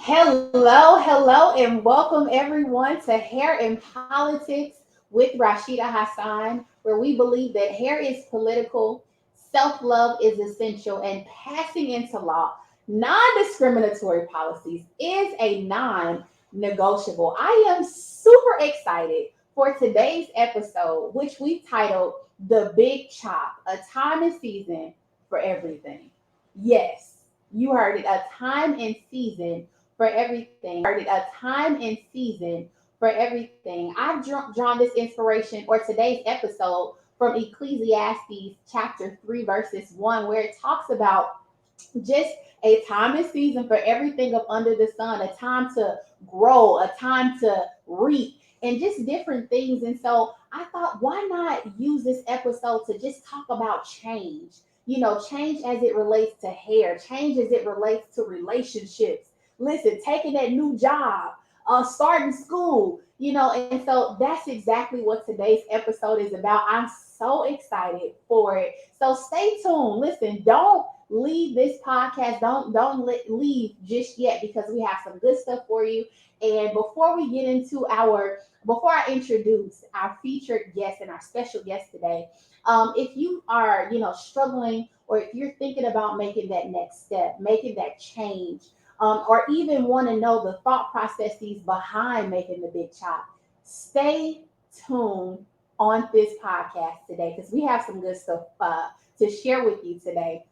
Hello, and welcome everyone to Hair and Politics with Rashida Hassan, where we believe that hair is political, self love is essential, and passing into law non discriminatory policies is a non negotiable. I am super excited for today's episode, which we titled The Big Chop, a time and season for everything. Yes, you heard it, a time and season for everything. A time and season for everything. I've drawn this inspiration or today's episode from Ecclesiastes chapter 3, verses 1, where it talks about just a time and season for everything up under the sun, a time to grow, a time to reap, and just different things. And so I thought, why not use this episode to just talk about change? Change as it relates to hair, change as it relates to relationships. Listen, taking that new job, starting school, and so that's exactly what today's episode is about. I'm so excited for it. So stay tuned. Listen, don't leave this podcast. Don't leave just yet because we have some good stuff for you. And before I introduce our featured guest and our special guest today, if you are struggling or if you're thinking about making that next step, making that change, or even want to know the thought processes behind making the big chop, stay tuned on this podcast today because we have some good stuff to share with you today.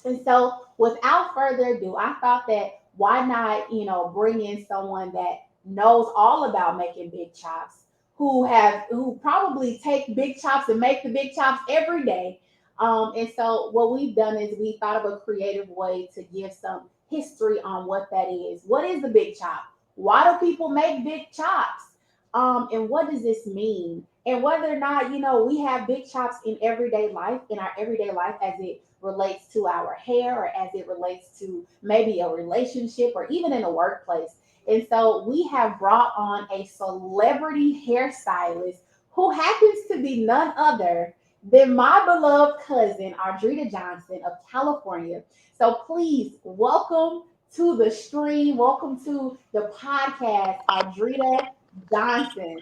And so, without further ado, I thought that why not, bring in someone that knows all about making big chops, who probably take big chops and make the big chops every day. And so, what we've done is we thought of a creative way to give some history on what that is. What is the big chop? Why do people make big chops? And what does this mean? And whether or not, we have big chops in our everyday life as it relates to our hair or as it relates to maybe a relationship or even in a workplace. And so we have brought on a celebrity hairstylist who happens to be none other than my beloved cousin, Audrita Johnson of California. So please welcome to the stream, welcome to the podcast, Audrita Johnson.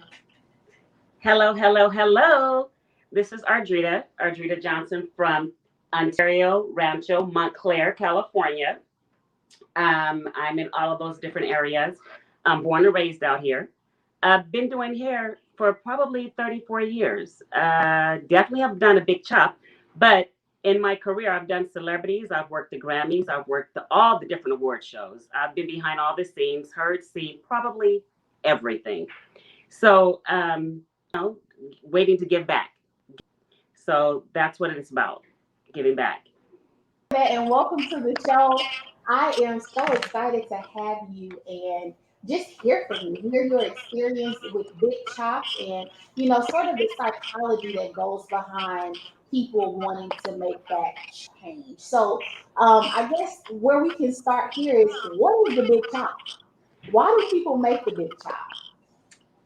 Hello. This is Ardrita Johnson from Ontario, Rancho, Montclair, California. I'm in all of those different areas. I'm born and raised out here. I've been doing hair for probably 34 years. Definitely have done a big chop, but in my career, I've done celebrities. I've worked the Grammys. I've worked all the different award shows. I've been behind all the scenes, heard, seen, probably everything. So, waiting to give back. So that's what it's about, giving back. And welcome to the show. I am so excited to have you and just hear from you, hear your experience with big chops and, sort of the psychology that goes behind people wanting to make that change. So, I guess where we can start here is what is the big chop? Why do people make the big chop?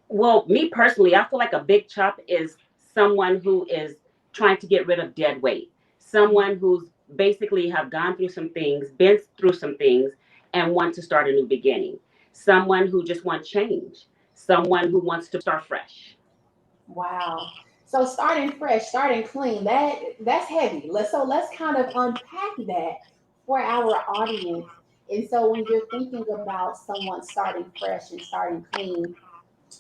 Well, me personally, I feel like a big chop is someone who is trying to get rid of dead weight, someone who's basically have gone through some things, been through some things, and want to start a new beginning. Someone who just wants change, someone who wants to start fresh. Wow. So starting fresh, starting clean, that's heavy. Let's kind of unpack that for our audience. And so when you're thinking about someone starting fresh and starting clean,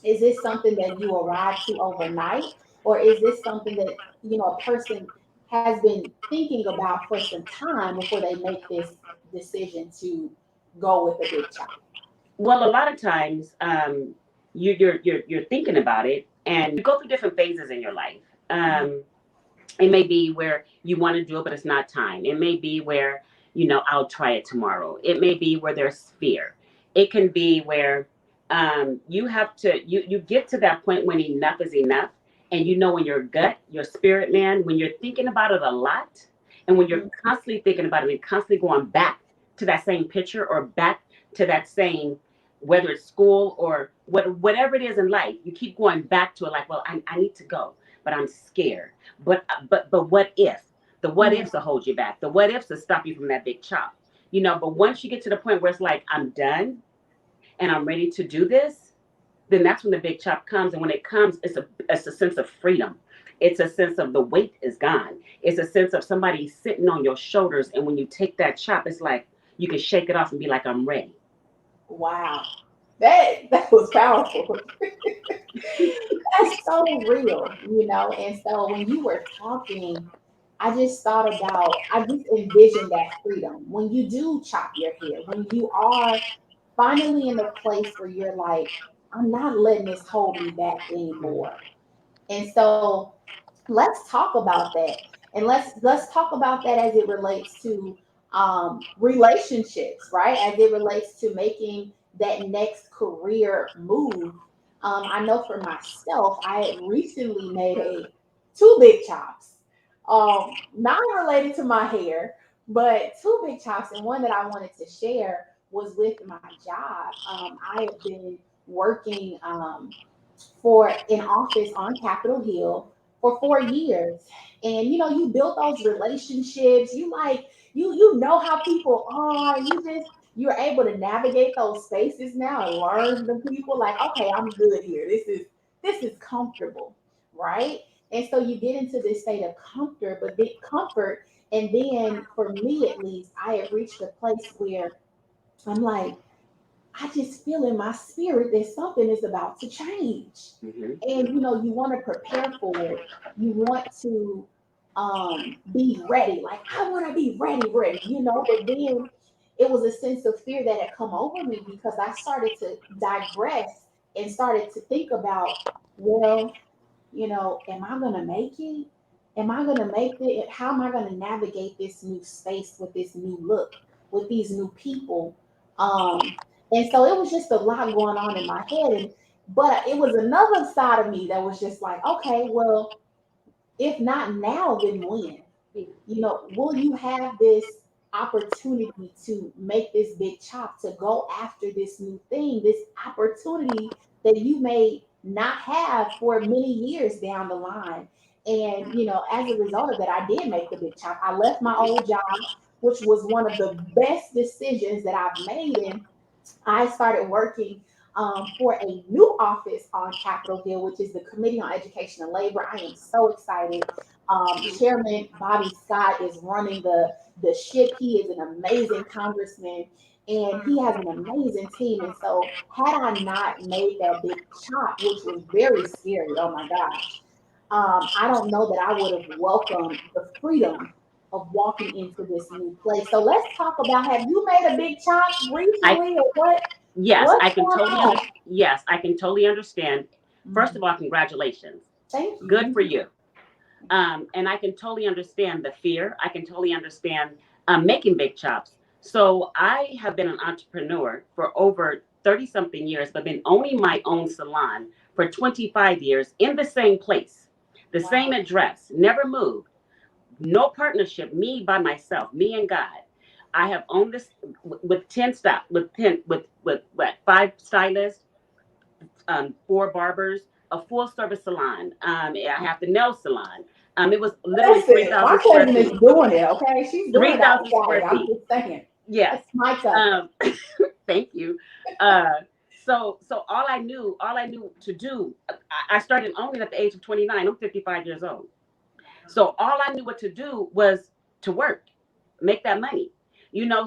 is this something that you arrive to overnight? Or is this something that, a person has been thinking about for some time before they make this decision to go with a big chop? Well, a lot of times, you're thinking about it, and you go through different phases in your life. It may be where you want to do it, but it's not time. It may be where, I'll try it tomorrow. It may be where there's fear. It can be where you have to, you get to that point when enough is enough. And in your gut, your spirit, man, when you're thinking about it a lot, and when you're constantly thinking about it and constantly going back to that same picture or back to that same, whether it's school or whatever it is in life, you keep going back to it like, well, I need to go, but I'm scared. But what if? The what ifs will hold you back. The what ifs will stop you from that big chop. But once you get to the point where it's like, I'm done, and I'm ready to do this, then that's when the big chop comes. And when it comes, it's a sense of freedom. It's a sense of the weight is gone. It's a sense of somebody sitting on your shoulders. And when you take that chop, it's like you can shake it off and be like, I'm ready. Wow. That was powerful. That's so real, you know. And so when you were talking, I just envisioned that freedom. When you do chop your hair, when you are finally in a place where you're like, I'm not letting this hold me back Mm-hmm. anymore. And so let's talk about that. And let's talk about that as it relates to relationships, right? As it relates to making that next career move. I know for myself, I had recently made a two big chops, not related to my hair, but two big chops. And one that I wanted to share was with my job. I have been working for an office on Capitol Hill for 4 years. And you know, you build those relationships. You know how people are. You're able to navigate those spaces now and learn the people like, okay, I'm good here. This is comfortable, right? And so you get into this state of comfort. And then for me at least, I have reached a place where I'm like, I just feel in my spirit that something is about to change. Mm-hmm. And you know, you want to prepare for it. You want to be ready. Like I want to be ready, you know, but then it was a sense of fear that had come over me because I started to digress and started to think about, well, you know, am I gonna make it? Am I gonna make it? How am I gonna navigate this new space with this new look, with these new people? Um, and so it was just a lot going on in my head. And but it was another side of me that was just like, okay, well, if not now, then when? You know, will you have this opportunity to make this big chop, to go after this new thing, this opportunity that you may not have for many years down the line? And, you know, as a result of that, I did make the big chop. I left my old job, which was one of the best decisions that I've made. And I started working for a new office on Capitol Hill, which is the Committee on Education and Labor. I am so excited. Chairman Bobby Scott is running the ship. He is an amazing congressman, and he has an amazing team. And so, had I not made that big chop, which was very scary, oh my gosh, I don't know that I would have welcomed the freedom of walking into this new place. So let's talk about, have you made a big chop I recently or what? Yes, What's I can going totally on? under. Yes, I can totally understand. First Mhm. of all, congratulations. Thank Good you. for you. And I can totally understand the fear. I can totally understand making big chops. So I have been an entrepreneur for over 30 something years, but been owning my own salon for 25 years in the same place, the same Wow. address, never moved, no partnership, me by myself, me and God. I have owned this with 10 staff, with what, five stylists, four barbers, a full service salon. I have the nail salon. It was literally Listen, my 3,000 square cousin is feet. doing it, okay? She's doing it 3,000 outside. square I'm feet. just saying. Yes. That's my cousin. Um, thank you. So all I knew to do, I started owning at the age of 29. I'm 55 years old. So all I knew what to do was to work, make that money.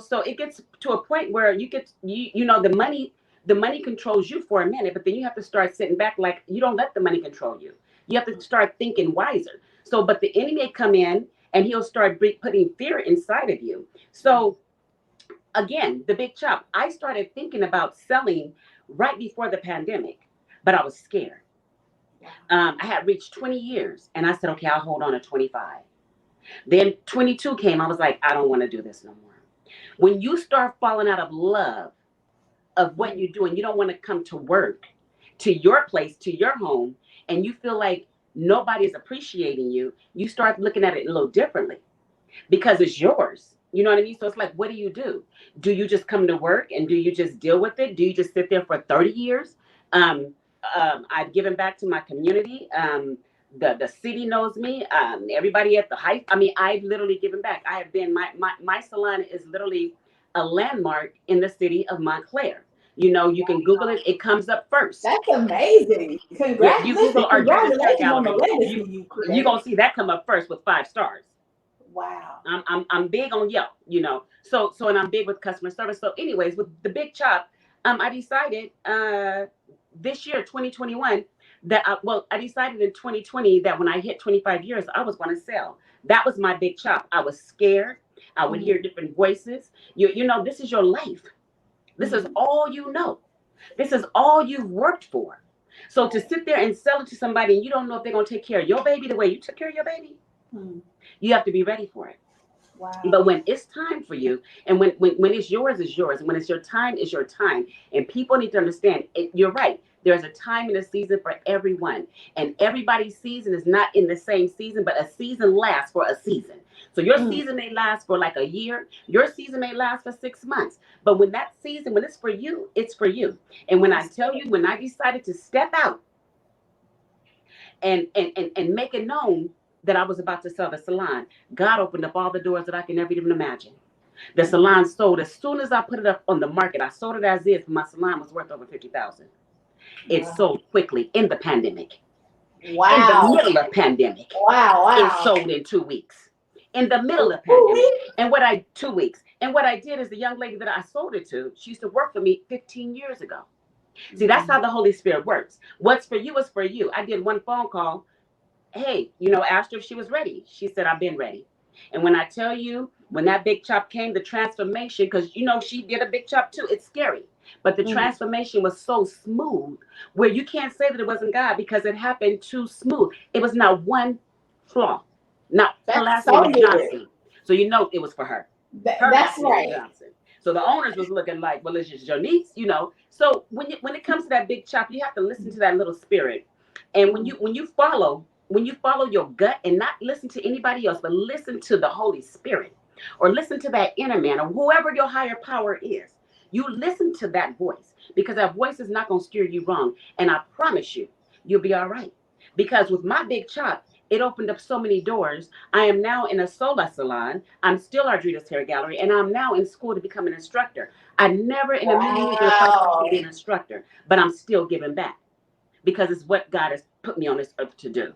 So it gets to a point where the money controls you for a minute, but then you have to start sitting back like you don't let the money control you. You have to start thinking wiser. So, but the enemy may come in and he'll start putting fear inside of you. So again, the big chop. I started thinking about selling right before the pandemic, but I was scared. Wow. I had reached 20 years and I said, okay, I'll hold on to 25. Then 22 came. I was like, I don't want to do this no more. When you start falling out of love of what Mm. you do and you don't want to come to work, to your place, to your home, and you feel like nobody's appreciating you, you start looking at it a little differently because it's yours. You know what I mean? So it's like, what do you do? Do you just come to work and do you just deal with it? Do you just sit there for 30 years? Um, I've given back to my community. The city knows me. Everybody at the height. I mean, I've literally given back. I have been my salon is literally a landmark in the city of Montclair. You can Google it. It comes up first. That's amazing. Yeah, you Google Arjuda's Hair Congratulations on the Gallery. legacy you You create. gonna see that come up first with 5 stars. Wow. I'm big on Yelp. So and I'm big with customer service. So anyways, with the big chop, I decided this year 2021 that I decided in 2020 that when I hit 25 years I was going to sell. That was my big chop. I was scared. I would hear different voices. This is your life. This is all you know. This is all you've worked for. So to sit there and sell it to somebody and you don't know if they're going to take care of your baby the way you took care of your baby, you have to be ready for it. Wow. But when it's time for you, and when it's yours, it's yours. And when it's your time. And people need to understand, you're right. There's a time and a season for everyone. And everybody's season is not in the same season, but a season lasts for a season. So your season may last for like a year. Your season may last for 6 months. But when that season, when it's for you, it's for you. And when I tell you, when I decided to step out and make it known that I was about to sell the salon, God opened up all the doors that I can never even imagine. The salon sold as soon as I put it up on the market. I sold it as is. My salon was worth over $50,000. It sold quickly in the pandemic. Wow. In the middle of pandemic. Wow. It sold in 2 weeks. In the middle of pandemic. And 2 weeks. And what I did is the young lady that I sold it to, she used to work for me 15 years ago. See, that's how the Holy Spirit works. What's for you is for you. I did one phone call. Hey, asked her if she was ready. She said, I've been ready. And when I tell you, when that big chop came, the transformation, because she did a big chop too, it's scary. But the transformation was so smooth where you can't say that it wasn't God because it happened too smooth. It was not one flaw. Not her last name was Johnson. So it was for her. Her That's last name right. was Johnson. So the owners was looking like, well, it's just your niece, So when it comes to that big chop, you have to listen to that little spirit. And when you follow your gut and not listen to anybody else, but listen to the Holy Spirit or listen to that inner man or whoever your higher power is, you listen to that voice because that voice is not going to steer you wrong. And I promise you, you'll be all right. Because with my big chop, it opened up so many doors. I am now in a sola salon. I'm still Arjuda's Hair Gallery, and I'm now in school to become an instructor. I never in a million years would have thought to be an instructor, but I'm still giving back because it's what God has put me on this earth to do.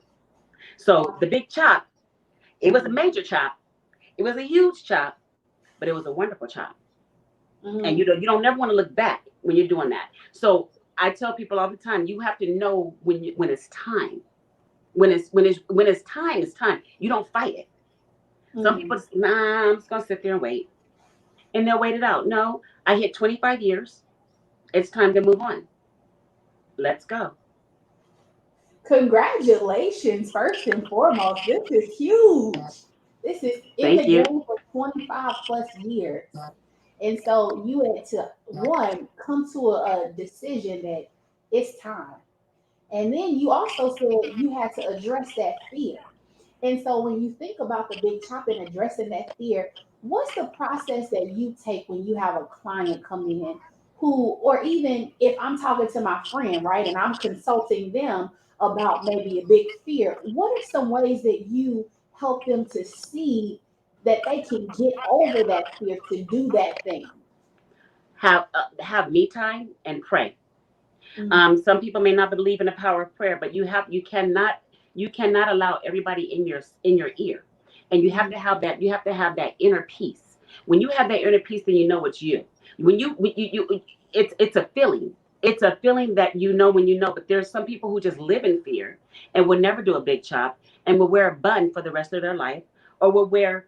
So the big chop, it was a major chop. It was a huge chop, but it was a wonderful chop. And you don't never want to look back when you're doing that. So I tell people all the time, you have to know when it's time. When it's time, it's time. You don't fight it. Some people just, nah, I'm just gonna sit there and wait. And they'll wait it out. No, I hit 25 years. It's time to move on. Let's go. Congratulations, first and foremost. This is huge. This is in the Thank you. game for 25 plus years. And so you had to, one, come to a decision that it's time. And then you also said you had to address that fear. And so when you think about the big chop and addressing that fear, what's the process that you take when you have a client come in who, or even if I'm talking to my friend, right, and I'm consulting them about maybe a big fear, what are some ways that you help them to see that they can get over that fear to do that thing? Have me time and pray. Some people may not believe in the power of prayer, but you cannot allow everybody in your ear, and you have to have that. You have to have that inner peace. When you have that inner peace, then you know it's you. It's a feeling. It's a feeling that when you know. But there's some people who just live in fear and will never do a big chop and will wear a bun for the rest of their life, or will wear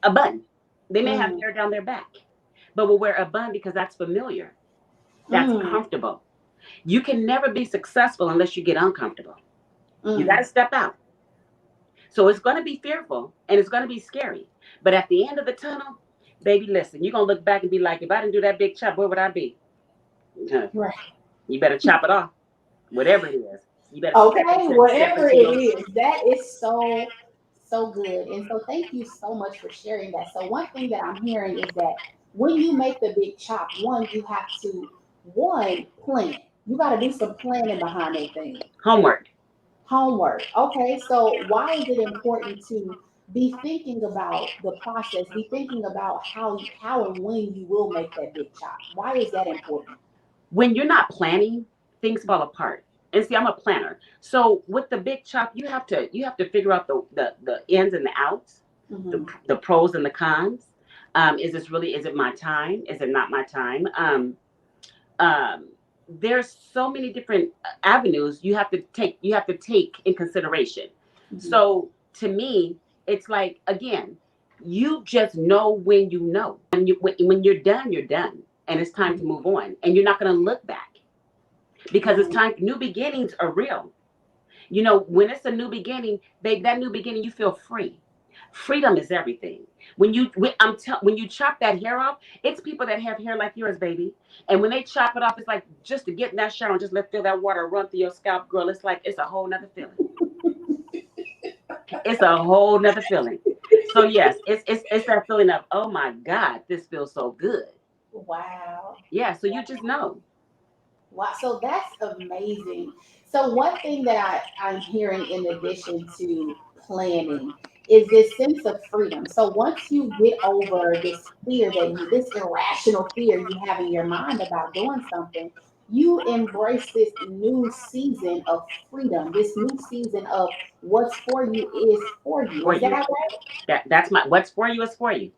a bun. They may have hair down their back, but will wear a bun because that's familiar. That's comfortable. You can never be successful unless you get uncomfortable. You got to step out. So it's going to be fearful and it's going to be scary. But at the end of the tunnel, baby, listen, you're going to look back and be like, if I didn't do that big chop, where would I be? Right. You better chop it off, whatever it is. You better step Whatever into it your. is, that is so good. And so thank you so much for sharing that. So one thing that I'm hearing is that when you make the big chop, one, you have to plan. You got to do some planning behind that thing. Homework. Homework. Okay, so why is it important to be thinking about the process, be thinking about how and when you will make that big chop. Why is that important? When you're not planning, things fall apart. And see, I'm a planner. So with the big chop, you have to figure out the ins and the outs, the Mm-hmm. the pros and the cons. Is it my time? Is it not my time? Um, there's so many different avenues you have to take in consideration. Mm-hmm. So to me, it's like, again, you just know when you know. When you're done, you're done, and it's time to move on, and you're not going to look back because it's Mm-hmm. time. New beginnings are real. When it's a new beginning, babe, that new beginning, you feel free. Freedom is everything. When you chop that hair off, it's people that have hair like yours, baby. And when they chop it off, it's like just to get in that shower and just let feel that water run through your scalp, girl. It's like it's a whole nother feeling. It's a whole nother feeling. So yes, it's that feeling of, oh my God, this feels so good. Wow. Yeah. So you just know. Wow. So that's amazing. So one thing that I'm hearing in addition to planning is this sense of freedom. So once you get over this fear this irrational fear you have in your mind about doing something, you embrace this new season of freedom, this new season of what's for you is for you. For Is that you. right? That's my what's for you is for you.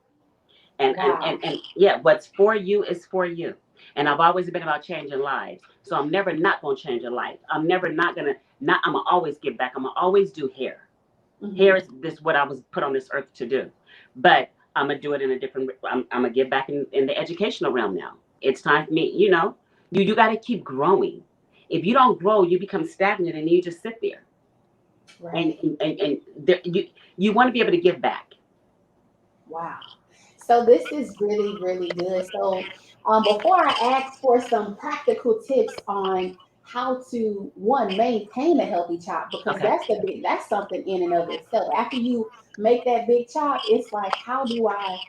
Wow. And yeah, what's for you is for you. And I've always been about changing lives. So I'm never not gonna change a life. I'm never not gonna not I'm gonna always give back. I'm gonna always do hair. Hair Hmm. is this what I was put on this earth to do. But I'm gonna do it in a different I'm gonna give back in the educational realm now. It's time for me, you gotta keep growing. If you don't grow, you become stagnant and you just sit there. And Right. you want to be able to give back. Wow. So this is really, really good. So before I ask for some practical tips on how to one maintain a healthy chop, because Okay. that's something in and of itself. After you make that big chop, it's like how do I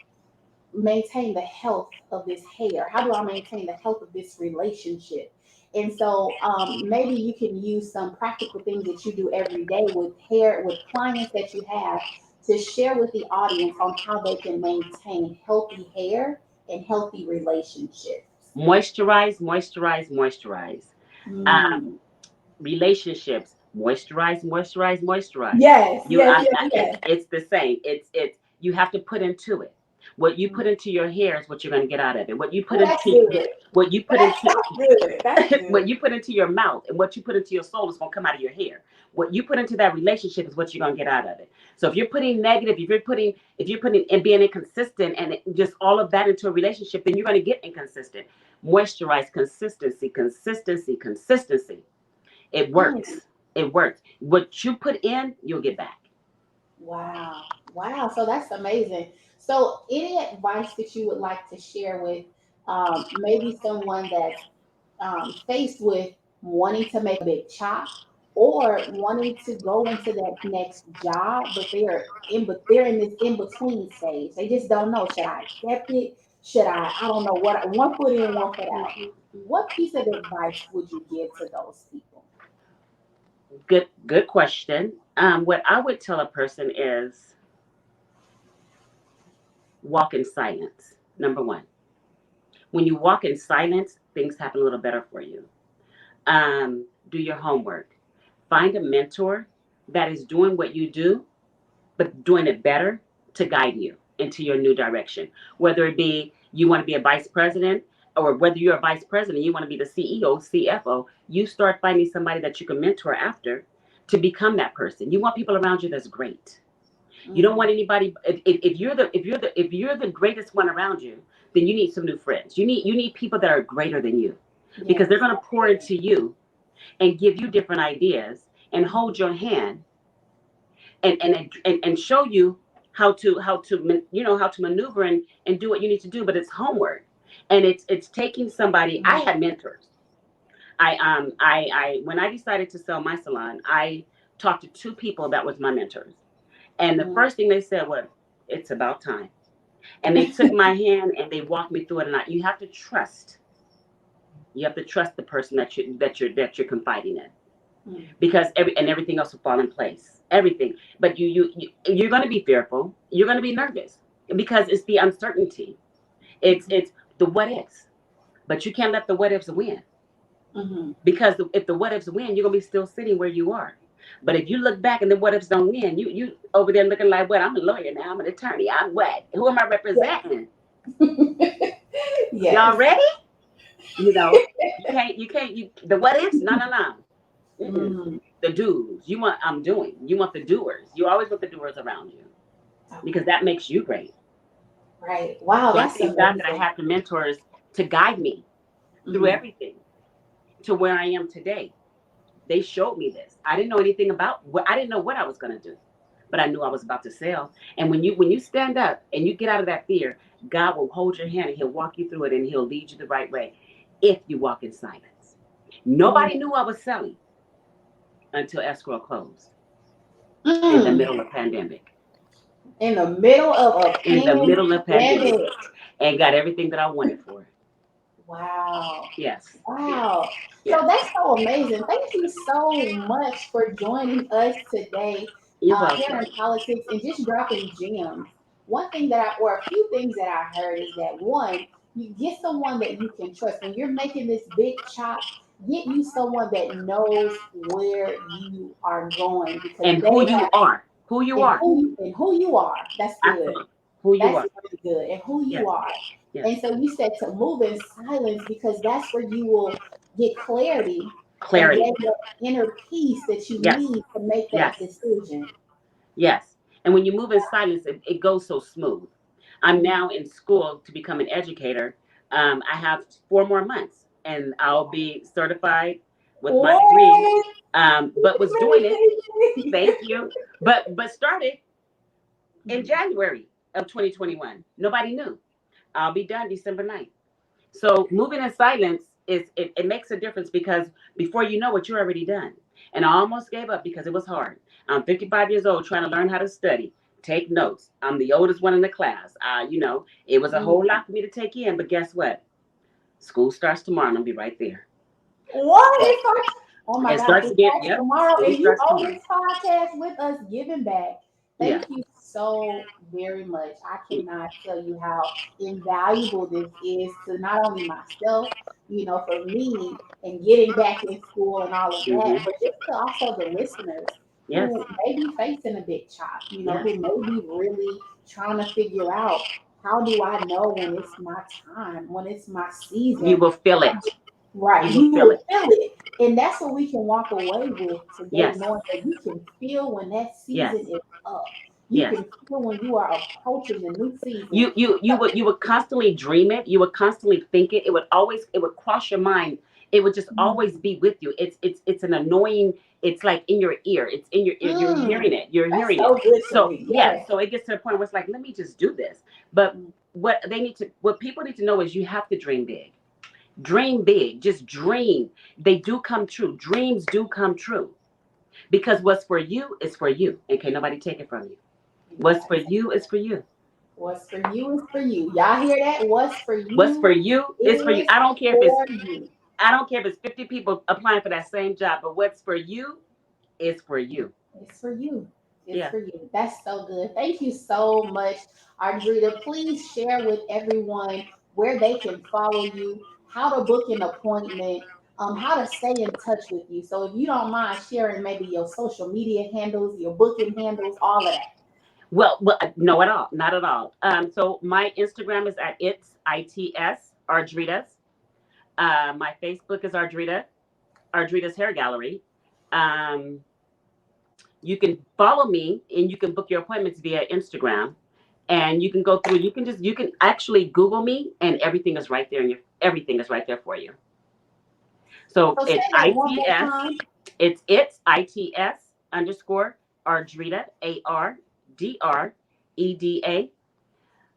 maintain the health of this hair? How do I maintain the health of this relationship? And so maybe you can use some practical things that you do every day with hair, with clients that you have to share with the audience on how they can maintain healthy hair and healthy relationships. Moisturize, moisturize, moisturize. Mm. Um, Relationships, moisturize, moisturize, moisturize. Yes, yes, yes, It's yes. the same. It's you have to put into it. What you put into your hair is what you're going to get out of it. Oh, that's good. What you put into That's good. That's what good. you put into your mouth and what you put into your soul is going to come out of your hair. What you put into that relationship is what you're going to get out of it. So if you're putting negative, if you're putting and being inconsistent and just all of that into a relationship, then you're going to get inconsistent. Moisturize, consistency, consistency, consistency. It Mm. works. It works. What you put in, you'll get back. Wow. Wow. So that's amazing. So, any advice that you would like to share with maybe someone that's faced with wanting to make a big chop or wanting to go into that next job, but they're in this in between stage. They just don't know. Should I accept it? Should I don't know what one foot in, one foot out. What piece of advice would you give to those people? Good question. What I would tell a person is walk in silence. Number one, when you walk in silence, things happen a little better for you. Do your homework. Find a mentor that is doing what you do, but doing it better to guide you into your new direction. Whether it be you want to be a vice president, or whether you're a vice president, you want to be the CEO, CFO, you start finding somebody that you can mentor after to become that person. You want people around you that's great. You don't Mm, want anybody. If you're the greatest one around you, then you need some new friends. You need people that are greater than you, because they're yes, going to that's pour good. into you and give you different ideas and hold your hand and show you how to maneuver and do what you need to do. But it's homework, and it's taking somebody. I Mhm. had mentors. I when I decided to sell my salon, I talked to two people that was my mentors, and the Mm. first thing they said was, "It's about time." And they took my hand and they walked me through it. And you have to trust the person that you're confiding in. because everything else will fall in place. Everything. But you're going to be fearful. You're going to be nervous because it's the uncertainty. It's the what ifs. But you can't let the what ifs win. Because if the what ifs win, you're gonna be still sitting where you are. But if you look back and the what ifs don't win, you over there looking like, what? I'm a lawyer now. I'm an attorney. I'm what? Who am I representing? Yes. Y'all ready? You know, you can't. The what ifs? No, no, no. The do's. You want. I'm doing. You want the doers. You always want the doers around you because that makes you great. Right. Wow. So I That's thank God that I amazing. have the mentors to guide me through everything to where I am today. They showed me this. I didn't know anything about what I didn't know what I was going to do, but I knew I was about to sell. And when you stand up and you get out of that fear, God will hold your hand and He'll walk you through it and He'll lead you the right way if you walk in silence. Nobody knew I was selling until escrow closed in the middle of pandemic. In the middle of a In the middle of pandemic, pandemic. and got everything that I wanted for it. Wow. Yes. Wow. Yes. So that's so amazing. Thank you so much for joining us today You're here welcome. in politics and just dropping gems. One thing or a few things that I heard is that one, you get someone that you can trust. When you're making this big chop, get you someone that knows where you are going because And they who have you are. Who you are. and who you are. That's good. Absolutely. Who you That's are. really good. And who you Yes. are. Yes. And so you said to move in silence because that's where you will get clarity and Clarity. gain the inner peace that you Yes. need to make that Yes. decision. Yes. And when you move in silence, it goes so smooth. I'm now in school to become an educator. I have 4 more months and I'll be certified with my degree. Oh, But was doing it. Thank you. But started in January of 2021. Nobody knew. I'll be done December 9th. So moving in silence it makes a difference because before you know it, you're already done. And I almost gave up because it was hard. I'm 55 years old trying to learn how to study, take notes. I'm the oldest one in the class. It was a whole lot for me to take in, but guess what? School starts tomorrow and I'll be right there. what? It starts, oh my It gosh, starts it again. starts Yep. tomorrow. School And you starts on tomorrow. this podcast with us giving back. Yeah. Thank you so very much. I cannot tell you how invaluable this is to not only myself, for me and getting back in school and all of that, Mm-hmm. but just to also the listeners Yes. who may be facing a big chop, Yes. who may be really trying to figure out how do I know when it's my time, when it's my You season. will feel it. Right, You will you feel will it. feel it. And that's what we can walk away with today, Yes. knowing that you can feel when that Yes. season is up. You Yes. can feel when you are approaching the new season. You would constantly dream it. You would constantly think it. It would cross your mind. It would just always be with you. It's an annoying. It's like in your ear. It's in your ear. You're Mm, hearing it. You're that's hearing it. so good to So me. yeah. Yes. So it gets to the point where it's like, let me just do this. But what people need to know is you have to dream big. Dream big. Just dream. They do come true. Dreams do come true. Because what's for you is for you, and can't nobody take it from you. What's for Yes. you is for you. What's for you is for you. Y'all hear that? What's for What's for you you is for you. is I don't care if it's for you. 50 people applying for that same job, but what's for you is for you. It's for you. It's Yeah. for you. That's so good. Thank you so much, Ardrita. Please share with everyone where they can follow you, how to book an appointment, how to stay in touch with you. So if you don't mind sharing maybe your social media handles, your booking handles, all of that. Well, no, at all, not at all. So my Instagram is at its Ardritas. My Facebook is Ardrita's Hair Gallery. Um, you can follow me and you can book your appointments via Instagram. And you can go through. You can actually Google me, and everything is right there for you. So So say it's that one more ITS. time. It's ITS underscore Ardrita ARDREDA.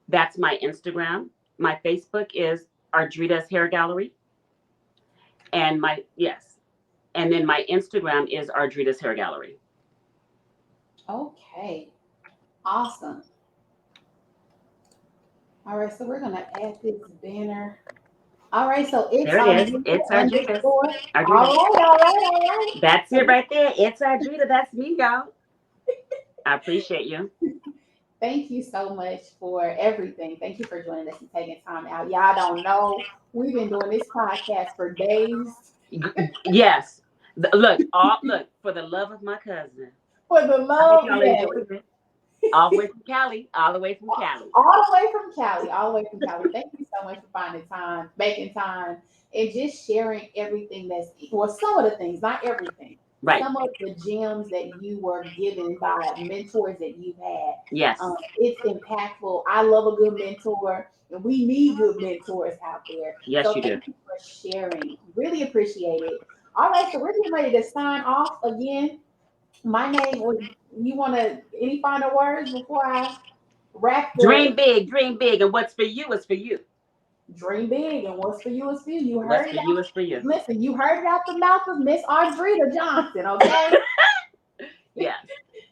That's my Instagram. My Facebook is Ardrita's Hair Gallery, and and then my Instagram is Ardrita's Hair Gallery. Okay. Awesome. All right. So we're going to add this banner. All right, so it's There it is. Ardrita It's Ardrita. underscore. Ardrita. All right. That's it right there. It's Ardrita. That's me, y'all. I appreciate you. Thank you so much for everything. Thank you for joining us and taking time out. Y'all don't know, we've been doing this podcast for days. Yes. Look, for the love of my cousin. For the I hope love, y'all yes. enjoyed it. All the way from Cali. All the way from Cali. All the way from Cali. All the way from Cali. Thank you so much for finding time, making time, and just sharing everything well, some of the things, not everything. Right. Some of the gems that you were given by mentors that you've had. Yes. It's impactful. I love a good mentor, and we need good mentors out there. Yes, So you do. thank you for sharing. Really appreciate it. All right, so we're getting ready to sign off again. My name was. You want to any final words before I wrap the Dream big, and what's for you is for you. dream big? And what's for you is for you. You What's heard for it you out. is for you. Listen, you heard it out the mouth of Miss Ardrita Johnson. Okay. Yes.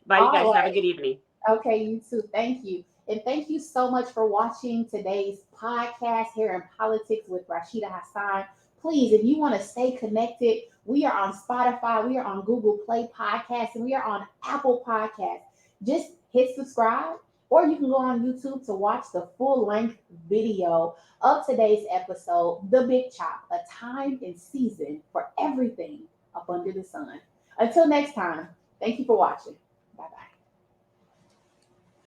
Bye, you All guys. Have a right. good evening. Okay, you too. Thank you. And thank you so much for watching today's podcast, Hair and Politics with Rasheedah Hassan. Please, if you want to stay connected, we are on Spotify, we are on Google Play Podcasts, and we are on Apple Podcasts. Just hit subscribe, or you can go on YouTube to watch the full length video of today's episode, The Big Chop, a time and season for everything up under the sun. Until next time, thank you for watching. Bye bye.